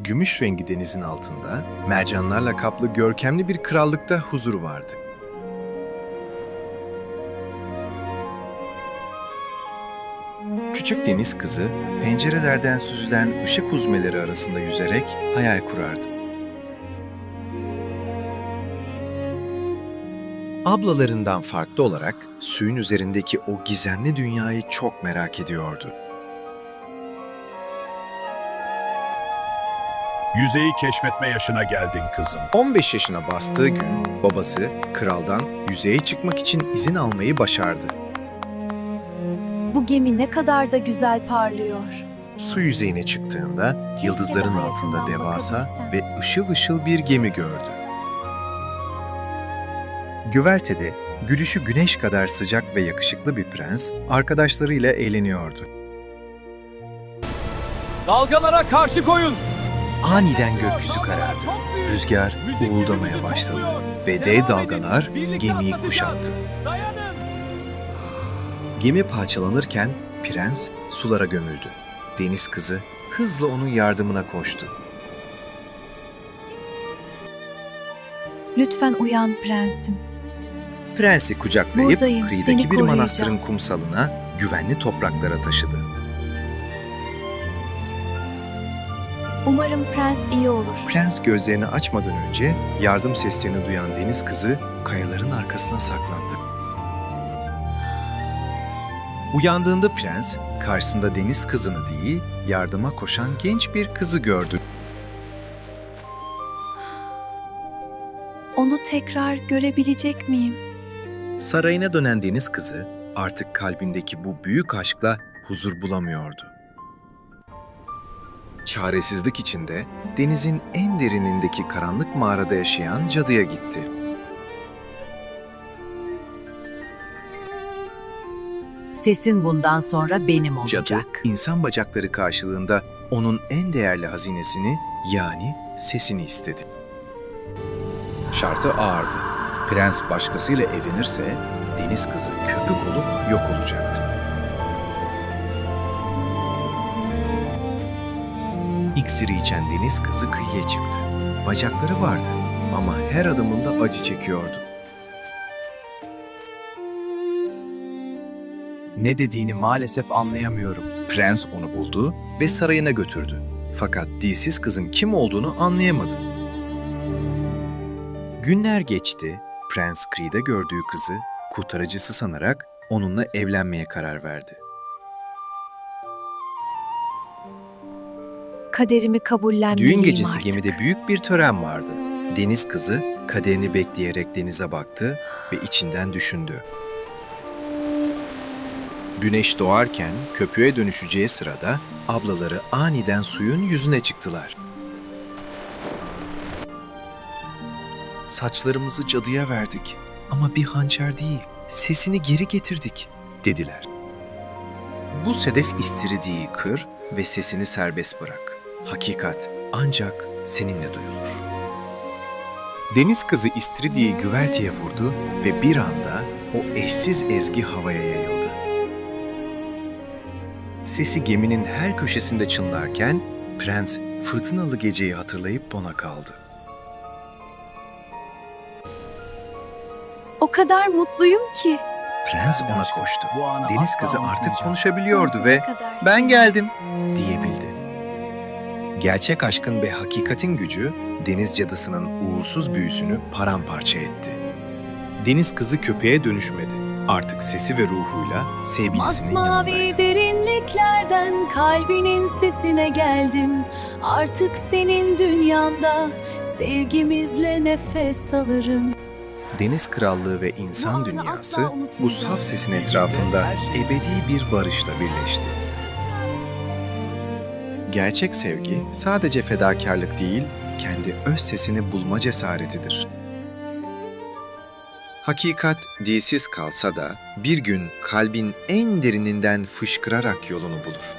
gümüş rengi denizin altında, mercanlarla kaplı görkemli bir krallıkta huzur vardı. Küçük deniz kızı, pencerelerden süzülen ışık huzmeleri arasında yüzerek hayal kurardı. Ablalarından farklı olarak suyun üzerindeki o gizemli dünyayı çok merak ediyordu. Yüzeyi keşfetme yaşına geldin kızım. 15 yaşına bastığı gün babası kraldan yüzeye çıkmak için izin almayı başardı. Bu gemi ne kadar da güzel parlıyor. Su yüzeyine çıktığında yıldızların altında devasa ve ışıl ışıl bir gemi gördü. Güvertede gülüşü güneş kadar sıcak ve yakışıklı bir prens arkadaşlarıyla eğleniyordu. Dalgalara karşı koyun! Aniden gökyüzü karardı. Rüzgar uğuldamaya başladı ve dev dalgalar gemiyi kuşattı. Gemi parçalanırken prens sulara gömüldü. Deniz kızı hızla onun yardımına koştu. Lütfen uyan prensim. Prensi kucaklayıp Buradayım, kıyıdaki seni bir koruyacağım. manastırın kumsalına, güvenli topraklara taşıdı. Umarım prens iyi olur. Prens gözlerini açmadan önce yardım seslerini duyan deniz kızı kayaların arkasına saklandı. Uyandığında prens, karşısında deniz kızını değil, yardıma koşan genç bir kızı gördü. Onu tekrar görebilecek miyim? Sarayına dönen deniz kızı artık kalbindeki bu büyük aşkla huzur bulamıyordu. Çaresizlik içinde denizin en derinindeki karanlık mağarada yaşayan cadıya gitti. Sesin bundan sonra benim olacak. Cadı, insan bacakları karşılığında onun en değerli hazinesini, yani sesini istedi. Şartı ağırdı. Prens başkasıyla evlenirse deniz kızı köpük olup yok olacaktı. İksiri içen deniz kızı kıyıya çıktı. Bacakları vardı ama her adımında acı çekiyordu. Ne dediğini maalesef anlayamıyorum. Prens onu buldu ve sarayına götürdü. Fakat dilsiz kızın kim olduğunu anlayamadı. Günler geçti. Prens kıyıda gördüğü kızı kurtarıcısı sanarak onunla evlenmeye karar verdi. Kaderimi kabullenmeliyim Düğün gecesi artık. gemide büyük bir tören vardı. Deniz kızı kaderini bekleyerek denize baktı ve içinden düşündü. Güneş doğarken köpüğe dönüşeceği sırada ablaları aniden suyun yüzüne çıktılar. "Saçlarımızı cadıya verdik ama bir hançer değil, sesini geri getirdik," dediler. "Bu sedef istiridyeyi kır ve sesini serbest bırak. Hakikat ancak seninle duyulur." Deniz kızı istiridyeyi güverteye vurdu ve bir anda o eşsiz ezgi havaya yayıldı. Sesi geminin her köşesinde çınlarken prens fırtınalı geceyi hatırlayıp ona kaldı. O kadar mutluyum ki. Prens ona koştu. Bu anı Deniz asla kızı artık unutmayacağım. konuşabiliyordu Sonsuza ve kadar "Ben seni- geldim," diyebildi. Gerçek aşkın ve hakikatin gücü deniz cadısının uğursuz büyüsünü paramparça etti. Deniz kızı köpeğe dönüşmedi. Artık sesi ve ruhuyla sevgilisinin Masmavi yanındaydı. derinliklerden kalbinin sesine geldim. Artık senin dünyanda sevgimizle nefes alırım. Deniz krallığı ve insan Bu anı dünyası asla unutmayacağım. bu saf sesin etrafında ebedi bir barışla birleşti. Gerçek sevgi sadece fedakarlık değil, kendi öz sesini bulma cesaretidir. Hakikat dilsiz kalsa da bir gün kalbin en derininden fışkırarak yolunu bulur.